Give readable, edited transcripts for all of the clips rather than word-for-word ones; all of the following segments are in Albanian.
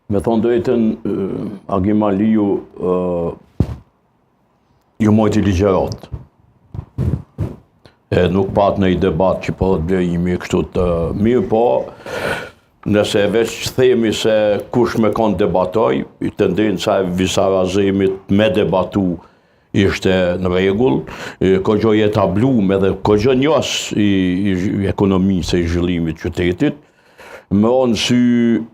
Me thonë drejtën, Agim Aliu ju mojti ligjerat. E nuk pat në i debat që po të blejimi kështu të mirë, po nëse veç themi se kush me kanë debatoj, i tendenca e Visarazimit me debatu ishte në rregull, kogjo i etabluar edhe kogjo njës i ekonomisë e i zhvillimit qytetit. Më onë sy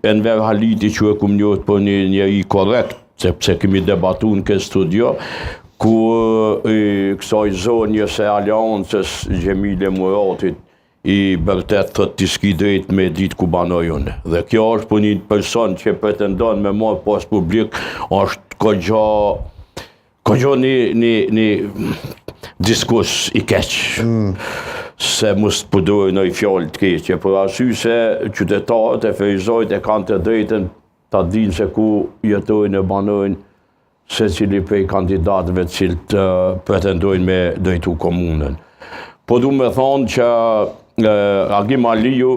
Enver Haliti që e kum njohët për një njeri korrekt, sepse kemi debatu në këtë studio, ku kësaj zonjës e aliancës Gjemile Muratit i bërtet thët t'i s'ki drejt me ditë ku banoj unë. Dhe kjo është për një person që pretendon me marë pas publik, është kogjo një diskus i keqë. Se mos përdojë në i fjallë të keqe, për arsye se qytetarët e Ferizajt e kanë të drejtën ta dinë se ku jetojnë e banojnë se cili prej kandidatëve cilë të pretendojnë me drejtu komunën. Po du me thonë që Agim Aliu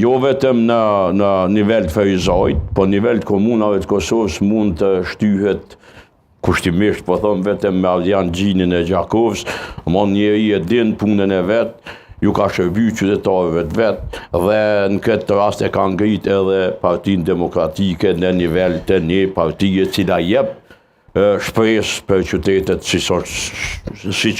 jo vetëm në nivel të Ferizajt, po nivel të komunave të Kosovës mund të shtyhet kushtimisht, po thomë vetëm me Aljan Gjinin e Gjakovës, më njeri e din punën e vetë, ju ka shërby qytetarëve të vetë, dhe në këtë rast e ka ngrit edhe Partinë Demokratike në nivel të një partije cila jep shpresë për qytetet si